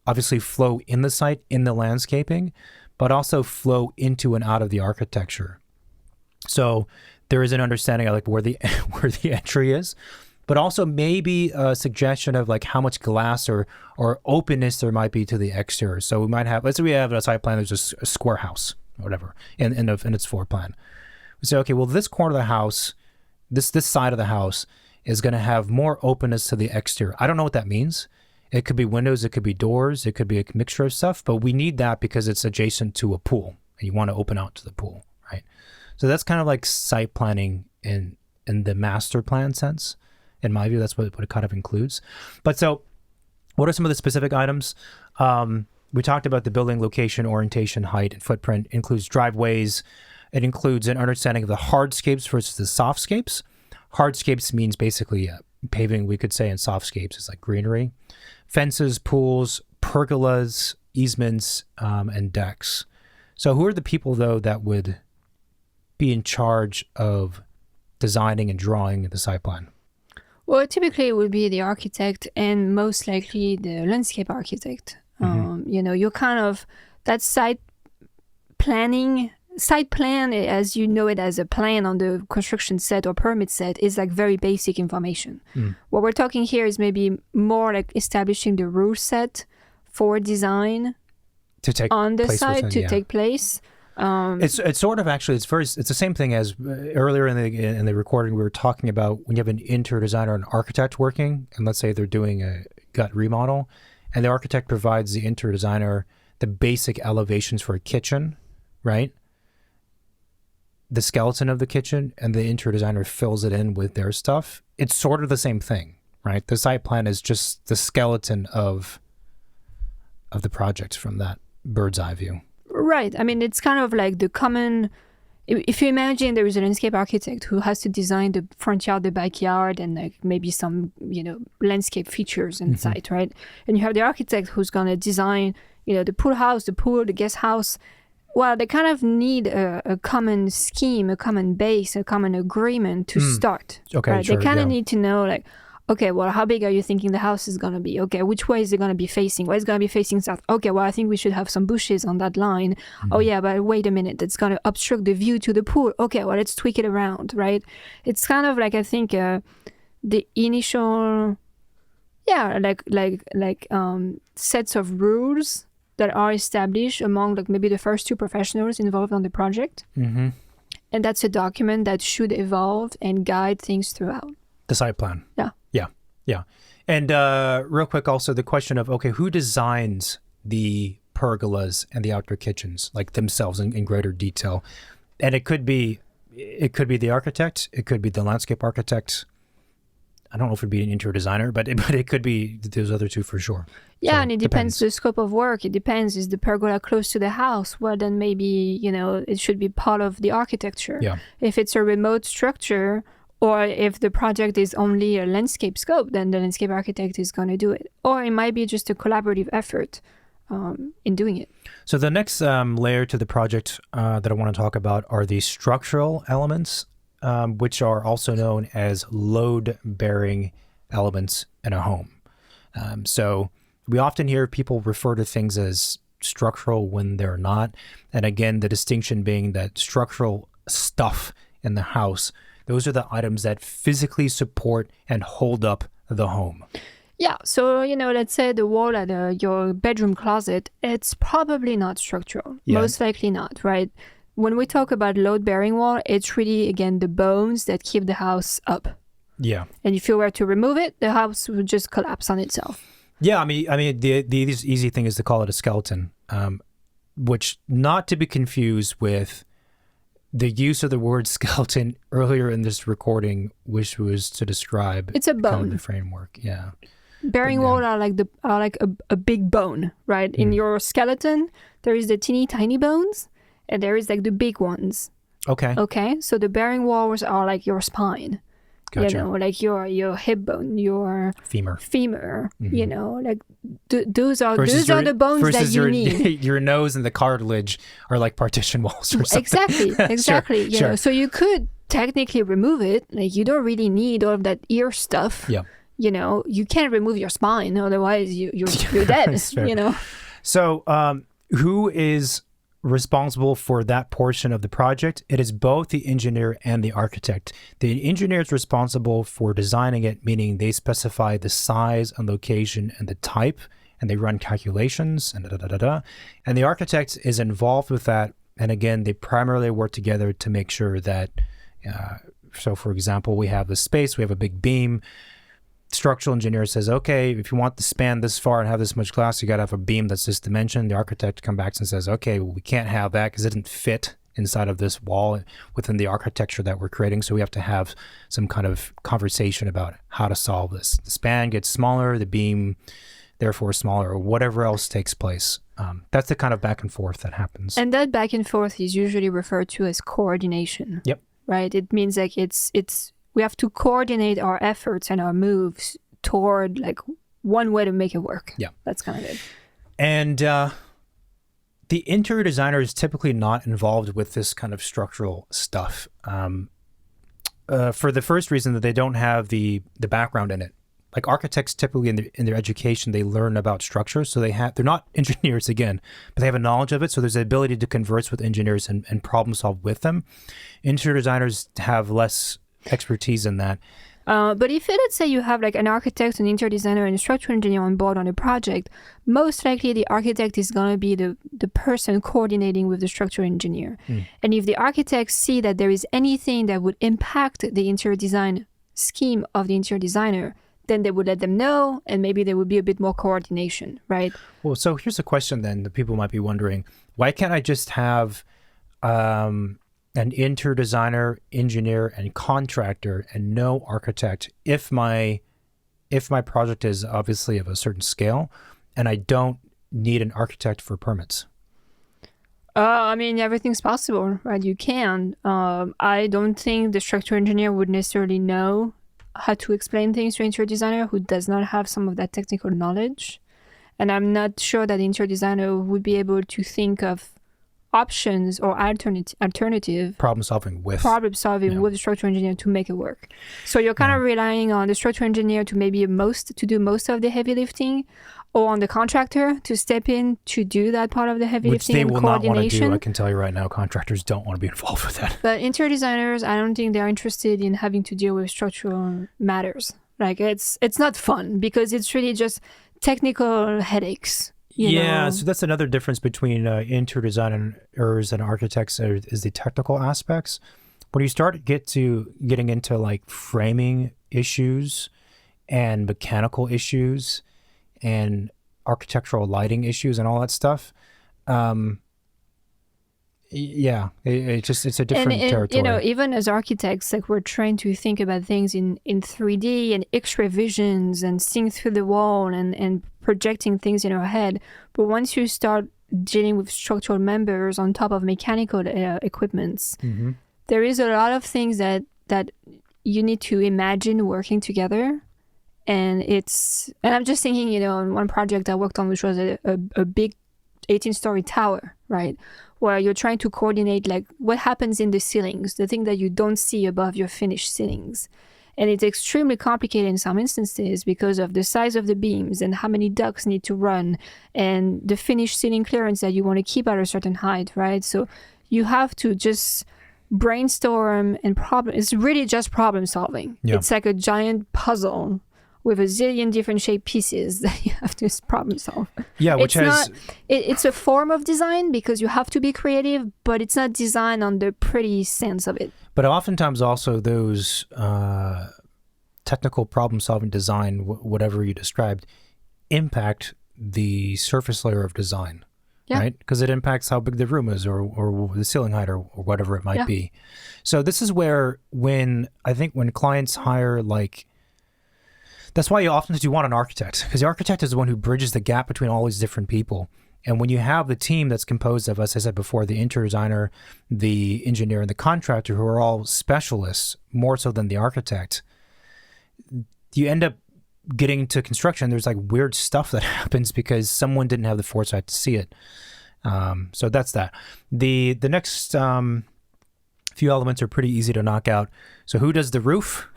obviously flow in the site, in the landscaping, but also flow into and out of the architecture. So there is an understanding of like where the entry is, but also maybe a suggestion of like how much glass or openness there might be to the exterior. So we might have, let's say we have a site plan, there's just a square house or whatever in its floor plan. We say, okay, well, this corner of the house, this side of the house is going to have more openness to the exterior. I don't know what that means. It could be windows, it could be doors, it could be a mixture of stuff, but we need that because it's adjacent to a pool and you want to open out to the pool, right? So that's kind of like site planning in the master plan sense. In my view, that's what it kind of includes. But so what are some of the specific items? We talked about the building location, orientation, height, and footprint. It includes driveways. It includes an understanding of the hardscapes versus the softscapes. Hardscapes means basically paving, we could say, and softscapes is like greenery. Fences, pools, pergolas, easements, and decks. So who are the people, though, that would be in charge of designing and drawing the site plan? Well, typically it would be the architect and most likely the landscape architect. You're kind of, that site plan, as you know it as a plan on the construction set or permit set, is like very basic information. What we're talking here is maybe more like establishing the rule set for design to take on the site take place. It's sort of actually it's the same thing as earlier in the recording we were talking about when you have an interior designer and an architect working, and let's say they're doing a gut remodel, and the architect provides the interior designer the basic elevations for a kitchen, right? The skeleton of the kitchen, and the interior designer fills it in with their stuff. It's sort of the same thing, right? The site plan is just the skeleton of the project from that bird's eye view. Right. I mean, it's kind of like the common, if you imagine there is a landscape architect who has to design the front yard, the backyard, and like maybe some, landscape features in the site, right? And you have the architect who's going to design, the pool house, the pool, the guest house. Well, they kind of need a common scheme, a common base, a common agreement to start. Okay, right? sure, They kind of need to know, like, okay, well, how big are you thinking the house is going to be? Okay, which way is it going to be facing? Well, it's going to be facing south. Okay, well, I think we should have some bushes on that line. Oh, yeah, but wait a minute. That's going to obstruct the view to the pool. Okay, well, let's tweak it around, right? It's kind of like, I think, the initial, sets of rules that are established among like maybe the first 2 professionals involved on the project. And that's a document that should evolve and guide things throughout. The site plan. Yeah. And real quick, also the question of, okay, who designs the pergolas and the outdoor kitchens, like themselves in greater detail? And it could be the architect, it could be the landscape architect. I don't know if it'd be an interior designer, but it could be those other 2 for sure. Yeah, so and it depends the scope of work. It depends. Is the pergola close to the house? Well, then maybe, it should be part of the architecture. Yeah. If it's a remote structure, or if the project is only a landscape scope, then the landscape architect is going to do it. Or it might be just a collaborative effort in doing it. So the next layer to the project that I want to talk about are the structural elements, which are also known as load-bearing elements in a home. So we often hear people refer to things as structural when they're not. And again, the distinction being that structural stuff in the house Those are the items that physically support and hold up the home. Yeah, so, let's say the wall at your bedroom closet, it's probably not structural. Yeah. Most likely not, right? When we talk about load-bearing wall, it's really, again, the bones that keep the house up. Yeah. And if you were to remove it, the house would just collapse on itself. Yeah, I mean, the easy thing is to call it a skeleton, which not to be confused with the use of the word skeleton earlier in this recording, which was to describe it's a bone. Kind of the framework. Yeah. Bearing wall are like a big bone, right? In your skeleton, there is the teeny tiny bones, and there is like the big ones. Okay. So the bearing walls are like your spine. Gotcha. Like your hip bone, your femur. Like those are the bones that you need. Your nose and the cartilage are like partition walls or something. Exactly. Sure. So you could technically remove it. Like you don't really need all of that ear stuff. Yeah. You can't remove your spine, otherwise you're dead. So who is responsible for that portion of the project? It is both the engineer and the architect. The engineer is responsible for designing it, meaning they specify the size and location and the type, and they run calculations and And the architect is involved with that. And again, they primarily work together to make sure that, so for example, we have the space, we have a big beam. Structural engineer says, okay, if you want to span this far and have this much glass, you got to have a beam that's this dimension. The architect comes back and says, okay, well, we can't have that because it doesn't fit inside of this wall within the architecture that we're creating. So we have to have some kind of conversation about how to solve this. The span gets smaller, the beam therefore smaller, or whatever else takes place. That's the kind of back and forth that happens. And that back and forth is usually referred to as coordination. Yep. Right? It means like we have to coordinate our efforts and our moves toward like one way to make it work. Yeah. That's kind of it. And the interior designer is typically not involved with this kind of structural stuff for the first reason that they don't have the background in it. Like architects typically in their education, they learn about structure. So they're not engineers again, but they have a knowledge of it. So there's the ability to converse with engineers and problem solve with them. Interior designers have less expertise in that. But if let's say you have like an architect, an interior designer, and a structural engineer on board on a project, most likely the architect is going to be the person coordinating with the structural engineer. And if the architects see that there is anything that would impact the interior design scheme of the interior designer, then they would let them know, and maybe there would be a bit more coordination, right? Well, so here's a question then that people might be wondering. Why can't I just have an interior designer, engineer, and contractor, and no architect if my project is obviously of a certain scale, and I don't need an architect for permits? I mean, everything's possible, right? You can. I don't think the structural engineer would necessarily know how to explain things to an interior designer who does not have some of that technical knowledge. And I'm not sure that the interior designer would be able to think of options or alternative problem solving with the structural engineer to make it work. So you're kind of relying on the structural engineer to do most of the heavy lifting, or on the contractor to step in to do that part of the heavy lifting and coordination. Which they will not want to do. I can tell you right now, contractors don't want to be involved with that. But interior designers, I don't think they're interested in having to deal with structural matters. Like it's not fun because it's really just technical headaches. You know? So that's another difference between interior designers and architects is the technical aspects. When you start getting into like framing issues and mechanical issues and architectural lighting issues and all that stuff, it's a different territory. Even as architects, like we're trying to think about things in 3D and X-ray visions and seeing through the wall and projecting things in our head. But once you start dealing with structural members on top of mechanical equipments, there is a lot of things that you need to imagine working together. And I'm just thinking, on one project I worked on, which was a big 18-story tower, right? Where you're trying to coordinate like what happens in the ceilings, the thing that you don't see above your finished ceilings. And it's extremely complicated in some instances because of the size of the beams and how many ducts need to run and the finished ceiling clearance that you want to keep at a certain height, right? So you have to just brainstorm and problem. It's really just problem solving. Yeah. It's like a giant puzzle with a zillion different shaped pieces that you have to problem solve. Yeah, it's a form of design because you have to be creative, but it's not design on the pretty sense of it. But oftentimes also those technical problem solving design, whatever you described, impact the surface layer of design. Yeah. Right? Because it impacts how big the room is or the ceiling height or whatever it might be. So this is where when clients hire, like, that's why you often do want an architect, because the architect is the one who bridges the gap between all these different people. And when you have the team that's composed of, as I said before, the interior designer, the engineer, and the contractor, who are all specialists, more so than the architect, you end up getting to construction, there's like weird stuff that happens because someone didn't have the foresight to see it. So that's that. The next few elements are pretty easy to knock out. So who does the roof?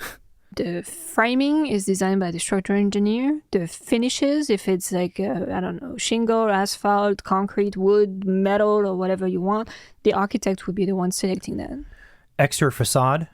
The framing is designed by the structural engineer. The finishes, if it's like, shingle, asphalt, concrete, wood, metal, or whatever you want, the architect would be the one selecting that. Exterior facade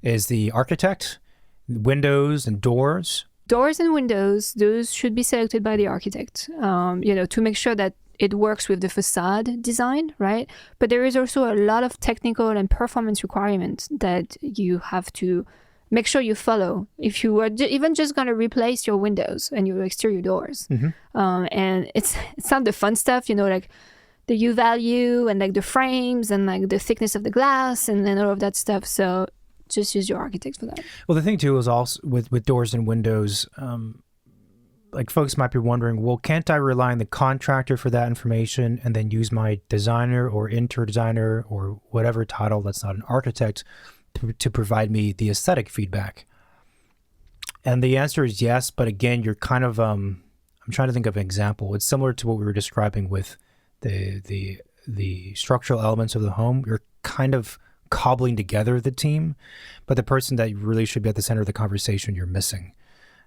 is the architect. Windows and doors. Doors and windows, those should be selected by the architect, to make sure that it works with the facade design, right? But there is also a lot of technical and performance requirements that you have to make sure you follow if you were even just going to replace your windows and your exterior doors. And it's not the fun stuff, like the U value and like the frames and like the thickness of the glass and all of that stuff. So just use your architect for that. Well, the thing too is also with doors and windows, like folks might be wondering, well, can't I rely on the contractor for that information and then use my designer or interior designer or whatever title that's not an architect to provide me the aesthetic feedback? And the answer is yes, but again, you're kind of, I'm trying to think of an example. It's similar to what we were describing with the structural elements of the home. You're kind of cobbling together the team, but the person that really should be at the center of the conversation, you're missing.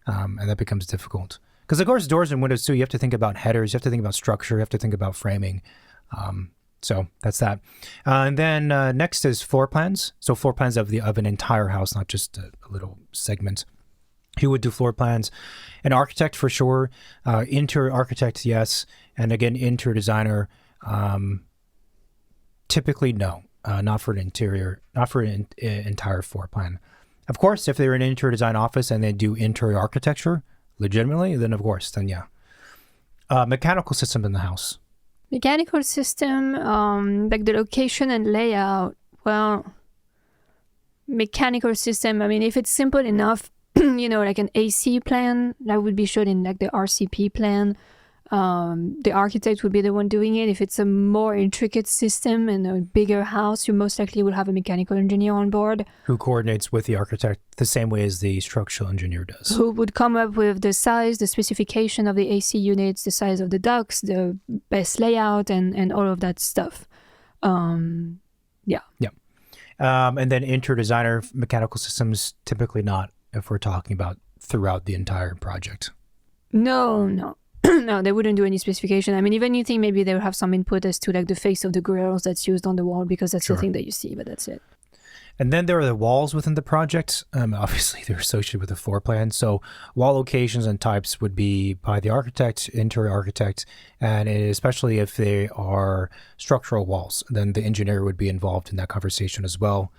And that becomes difficult. Because of course, doors and windows too, you have to think about headers, you have to think about structure, you have to think about framing. So that's that. And then next is floor plans. So floor plans of an entire house, not just a little segment. Who would do floor plans? An architect for sure. Interior architect, yes. And again, interior designer, typically no. Not for an entire floor plan. Of course, if they're in an interior design office and they do interior architecture legitimately, then of course, then yeah. Mechanical system in the house. Mechanical system, like the location and layout. Well, mechanical system, I mean, if it's simple enough, like an AC plan, that would be shown in like the RCP plan. The architect would be the one doing it. If it's a more intricate system and a bigger house, you most likely will have a mechanical engineer on board. Who coordinates with the architect the same way as the structural engineer does. Who would come up with the size, the specification of the AC units, the size of the ducts, the best layout, and all of that stuff. Yeah. And then interior designer, mechanical systems, typically not if we're talking about throughout the entire project. No. No, they wouldn't do any specification. I mean, even you think maybe they would have some input as to like the face of the grills that's used on the wall because that's the thing that you see, but that's it. And then there are the walls within the project. Obviously, they're associated with the floor plan. So wall locations and types would be by the architect, interior architect, and especially if they are structural walls, then the engineer would be involved in that conversation as well.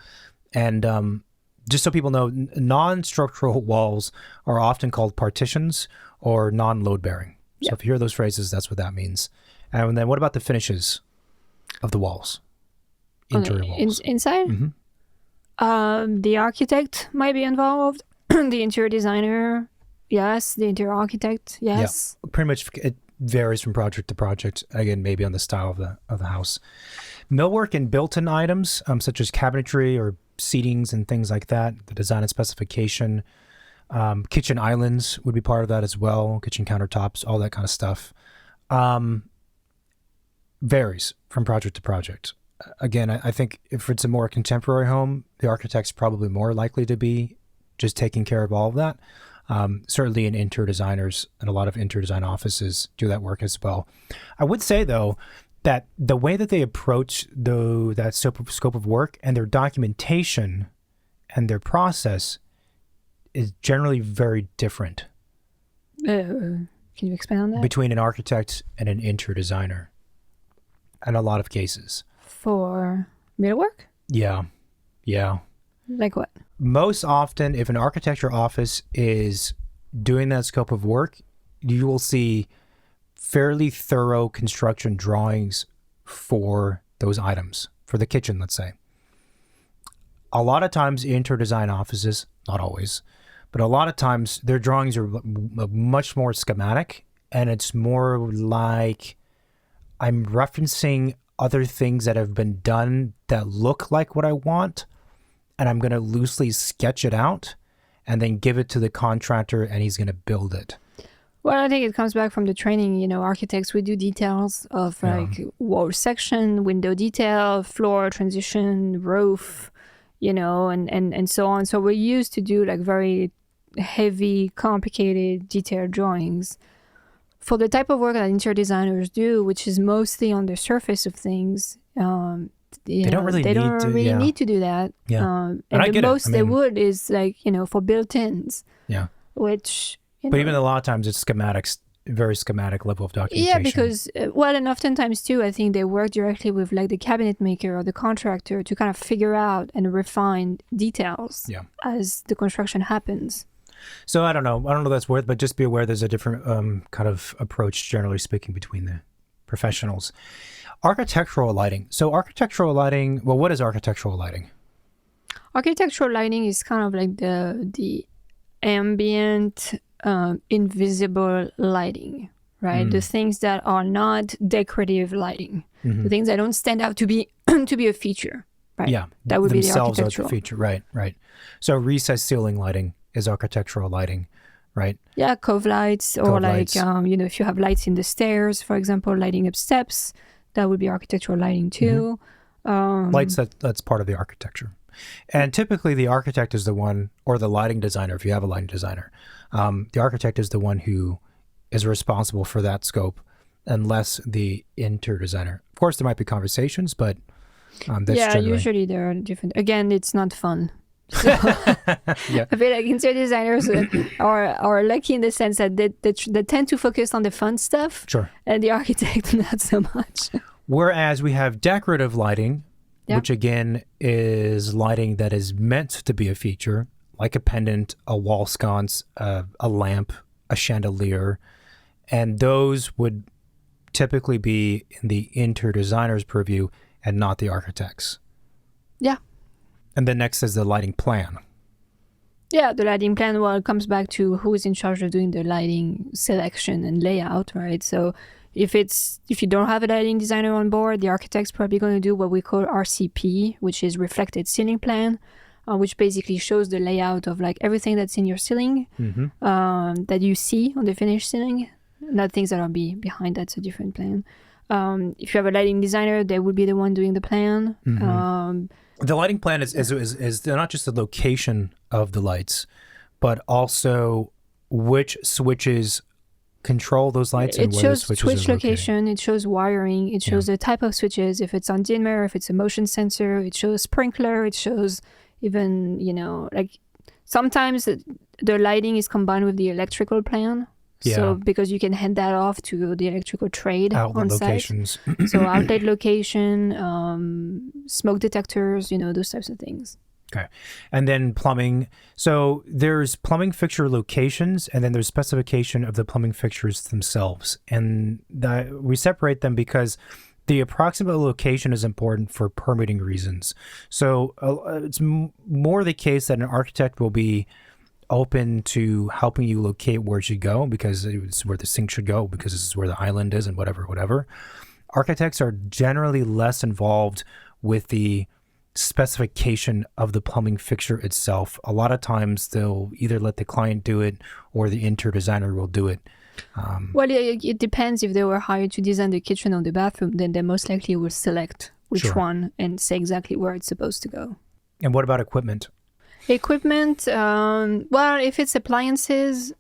And just so people know, non-structural walls are often called partitions or non-load bearing. So if you hear those phrases, that's what that means. And then what about the finishes of the walls? Interior walls. Inside? The architect might be involved. The interior designer, yes. The interior architect, yes. Yeah, pretty much it varies from project to project. Again, maybe on the style of the house. Millwork and built-in items, such as cabinetry or seatings and things like that, the design and specification. Kitchen islands would be part of that as well. Kitchen countertops, all that kind of stuff. Varies from project to project. Again, I think if it's a more contemporary home, the architect's probably more likely to be just taking care of all of that. Certainly in interior designers and a lot of interior design offices do that work as well. I would say though, that the way that they approach that scope of work and their documentation and their process is generally very different. Can you expand on that? Between an architect and an interior designer in a lot of cases. For millwork? Yeah. Like what? Most often, if an architecture office is doing that scope of work, you will see fairly thorough construction drawings for those items, for the kitchen, let's say. A lot of times, interior design offices, not always, but a lot of times their drawings are much more schematic, and it's more like I'm referencing other things that have been done that look like what I want, and I'm going to loosely sketch it out and then give it to the contractor, and he's going to build it. Well, I think it comes back from the training. Architects, we do details of like wall section, window detail, floor transition, roof, and so on. So we're used to do like very heavy, complicated, detailed drawings. For the type of work that interior designers do, which is mostly on the surface of things, they don't really need to do that. Yeah. And the most they would is like, for built-ins. Yeah. Which... But even a lot of times it's schematics, very schematic level of documentation. Yeah, because, and oftentimes too, I think they work directly with like the cabinet maker or the contractor to kind of figure out and refine details as the construction happens. So I don't know that's worth, but just be aware there's a different kind of approach, generally speaking, between the professionals. Architectural lighting. So architectural lighting, well, what is architectural lighting? Architectural lighting is kind of like the ambient... invisible lighting, right? The things that are not decorative lighting, the things that don't stand out to be a feature, right? Yeah, that would be the themselves architectural are the feature, right. So recessed ceiling lighting is architectural lighting, right? Yeah, cove lights, or like if you have lights in the stairs, for example, lighting up steps, that would be architectural lighting too. Lights that's part of the architecture. And typically the architect is the one, or the lighting designer, if you have a lighting designer, the architect is the one who is responsible for that scope, unless the interior designer. Of course, there might be conversations, but that's generally... usually there are different. Again, it's not fun. So I feel like interior designers are lucky in the sense that they tend to focus on the fun stuff. Sure. And the architect, not so much. Whereas we have decorative lighting, which again is lighting that is meant to be a feature, like a pendant, a wall sconce, a lamp, a chandelier. And those would typically be in the interior designer's purview and not the architect's. Yeah. And then next is the lighting plan. Yeah, the lighting plan, well, it comes back to who is in charge of doing the lighting selection and layout, right? So if you don't have a lighting designer on board, the architect's probably going to do what we call RCP, which is reflected ceiling plan, which basically shows the layout of like everything that's in your ceiling that you see on the finished ceiling, not things that are behind. That's a different plan. If you have a lighting designer, they would be the one doing the plan. The lighting plan is not just the location of the lights, but also which switches control those lights. It shows switch location, it shows wiring, it shows the type of switches, if it's on dimmer, if it's a motion sensor, it shows sprinkler, it shows even, like sometimes the lighting is combined with the electrical plan. Yeah. So because you can hand that off to the electrical trade outlet on locations. site. So outlet location, smoke detectors, those types of things. Okay. And then plumbing. So there's plumbing fixture locations, and then there's specification of the plumbing fixtures themselves. And we separate them because the approximate location is important for permitting reasons. So it's more the case that an architect will be open to helping you locate where it should go, because it's where the sink should go, because this is where the island is, and whatever. Architects are generally less involved with the specification of the plumbing fixture itself. A lot of times they'll either let the client do it or the interior designer will do it. Well, it depends. If they were hired to design the kitchen or the bathroom, then they most likely will select which one and say exactly where it's supposed to go. And what about equipment? Equipment, well, if it's appliances,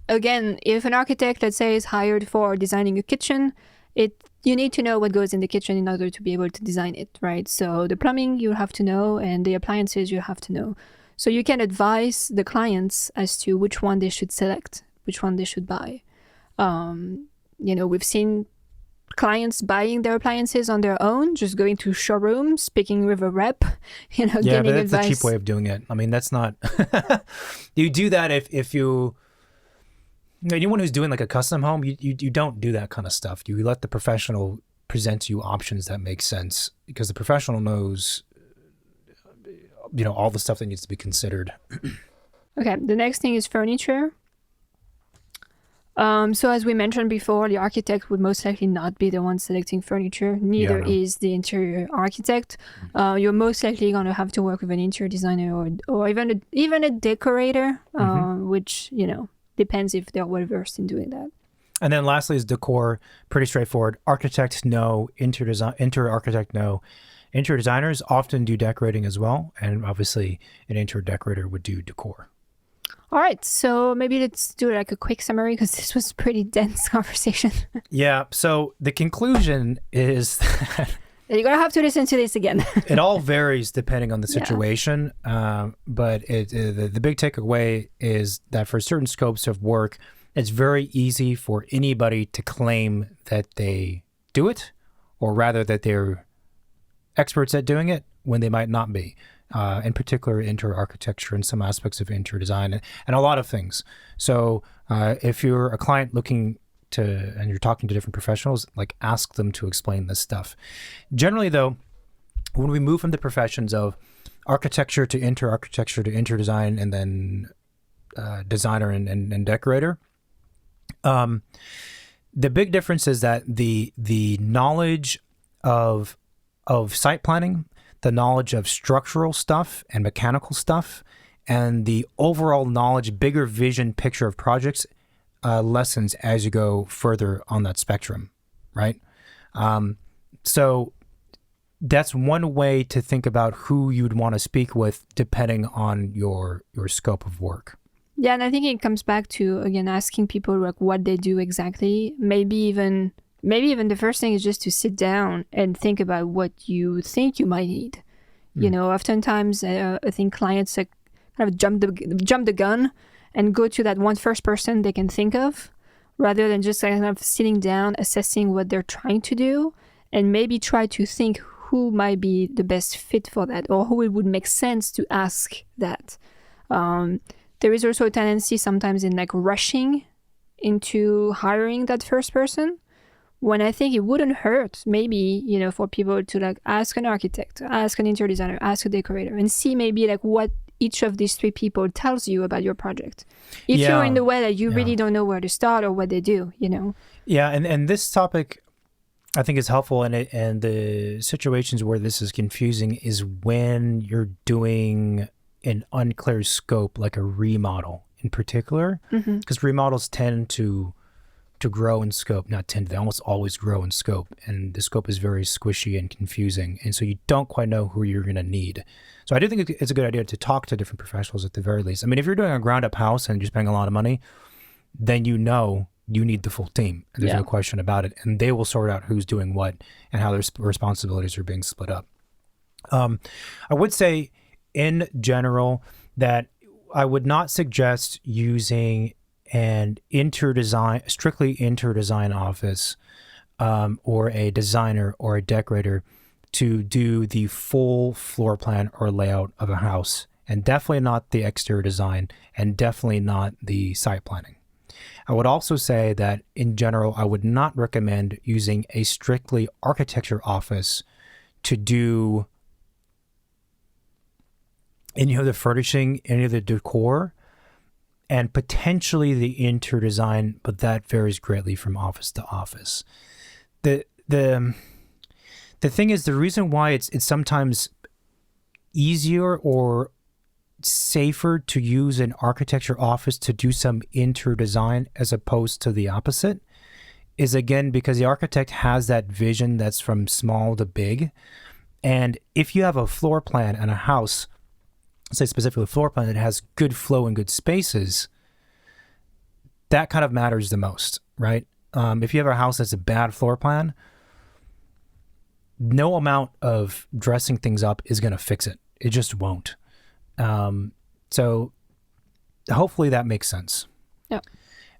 again, if an architect, let's say, is hired for designing a kitchen you need to know what goes in the kitchen in order to be able to design it, right? So the plumbing you have to know, and the appliances you have to know. So you can advise the clients as to which one they should select, which one they should buy. We've seen clients buying their appliances on their own, just going to showrooms, speaking with a rep, yeah, getting but that's advice. a cheap way of doing it. I mean, that's not. You do that if anyone who's doing like a custom home, you don't do that kind of stuff. You let the professional present you options that make sense, because the professional knows, all the stuff that needs to be considered. Okay, the next thing is furniture. So as we mentioned before, the architect would most likely not be the one selecting furniture. Neither is the interior architect. You're most likely going to have to work with an interior designer or even a decorator, which, depends if they're well versed in doing that. And then lastly is decor. Pretty straightforward. Architect, no. Interior architect, no. Interior designers often do decorating as well. And obviously an interior decorator would do decor. All right, so maybe let's do like a quick summary, because this was a pretty dense conversation. Yeah, so the conclusion is that you're going to have to listen to this again. It all varies depending on the situation, but the big takeaway is that for certain scopes of work, it's very easy for anybody to claim that they do it, or rather that they're experts at doing it when they might not be. In particular, interior architecture and some aspects of interior design and a lot of things. So if you're a client looking and you're talking to different professionals, like ask them to explain this stuff. Generally though, when we move from the professions of architecture to interior design, and then designer and decorator, the big difference is that the knowledge of site planning, the knowledge of structural stuff and mechanical stuff, and the overall knowledge, bigger vision picture of projects lessens as you go further on that spectrum, right? So that's one way to think about who you'd want to speak with depending on your scope of work. Yeah, and I think it comes back to, again, asking people like what they do exactly. Maybe even the first thing is just to sit down and think about what you think you might need. Oftentimes I think clients kind of jump the gun and go to that one first person they can think of, rather than just kind of sitting down, assessing what they're trying to do, and maybe try to think who might be the best fit for that, or who it would make sense to ask that. There is also a tendency sometimes in like rushing into hiring that first person, when I think it wouldn't hurt maybe, for people to like ask an architect, ask an interior designer, ask a decorator, and see maybe like what each of these three people tells you about your project. If you're in the way that you really don't know where to start or what they do, Yeah, and this topic I think is helpful, and the situations where this is confusing is when you're doing an unclear scope, like a remodel in particular, because remodels tend to grow in scope. They almost always grow in scope, and the scope is very squishy and confusing, and so you don't quite know who you're going to need. So I do think it's a good idea to talk to different professionals at the very least. I mean, if you're doing a ground up house and you're spending a lot of money, then you need the full team. There's no question about it, and they will sort out who's doing what and how their responsibilities are being split up. I would say in general that I would not suggest using an strictly interior design office, or a designer or a decorator to do the full floor plan or layout of a house, and definitely not the exterior design, and definitely not the site planning. I would also say that in general, I would not recommend using a strictly architecture office to do any of the furnishing, any of the decor, and potentially the interior design, but that varies greatly from office to office. The thing is, the reason why it's sometimes easier or safer to use an architecture office to do some interior design as opposed to the opposite is, again, because the architect has that vision that's from small to big. And if you have a floor plan and a house, say specifically a floor plan that has good flow and good spaces, that kind of matters the most, right? if you have a house that's a bad floor plan, no amount of dressing things up is going to fix it. It just won't. So hopefully that makes sense. Yeah.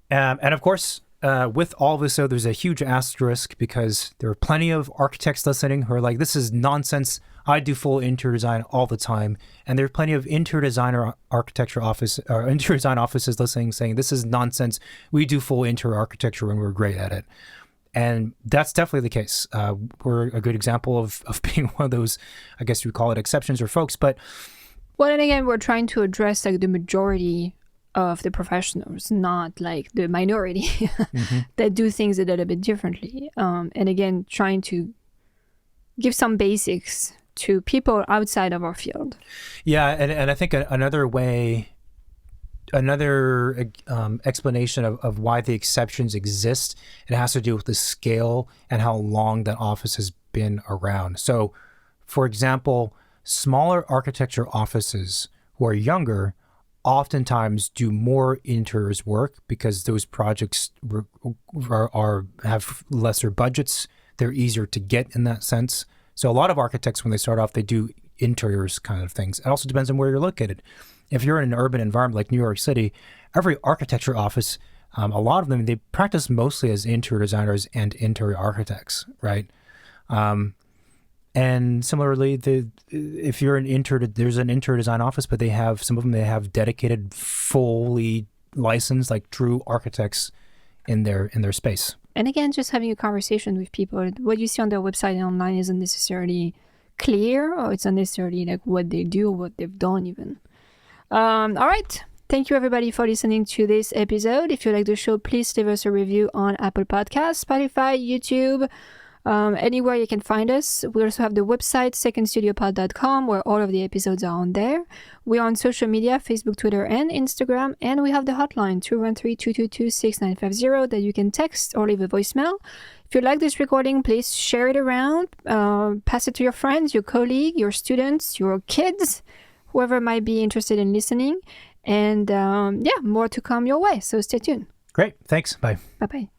And of course, with all this, though, there's a huge asterisk because there are plenty of architects listening who are like, this is nonsense. I do full interior design all the time. And there are plenty of interior designer architecture office or interior design offices listening saying, this is nonsense. We do full interior architecture and we're great at it. And that's definitely the case. We're a good example of being one of those, I guess you would call it exceptions or folks. But well, and again, we're trying to address like the majority of the professionals, not like the minority that do things a little bit differently. And again, trying to give some basics to people outside of our field. Yeah, and I think another explanation of why the exceptions exist, it has to do with the scale and how long that office has been around. So, for example, smaller architecture offices who are younger oftentimes do more interiors work because those projects have lesser budgets. They're easier to get in that sense. So a lot of architects, when they start off, they do interiors kind of things. It also depends on where you're located. If you're in an urban environment like New York City, every architecture office, a lot of them, they practice mostly as interior designers and interior architects, right? And similarly, if you're there's an interior design office, but they have dedicated, fully licensed, like true architects in their space. And again, just having a conversation with people. What you see on their website and online isn't necessarily clear, or it's not necessarily like what they do or what they've done even. All right. Thank you, everybody, for listening to this episode. If you like the show, please leave us a review on Apple Podcasts, Spotify, YouTube, anywhere you can find us. We also have the website, secondstudiopod.com, where all of the episodes are on there. We're on social media, Facebook, Twitter, and Instagram. And we have the hotline, 213-222-6950, that you can text or leave a voicemail. If you like this recording, please share it around, pass it to your friends, your colleague, your students, your kids, whoever might be interested in listening. And more to come your way. So stay tuned. Great. Thanks. Bye. Bye-bye.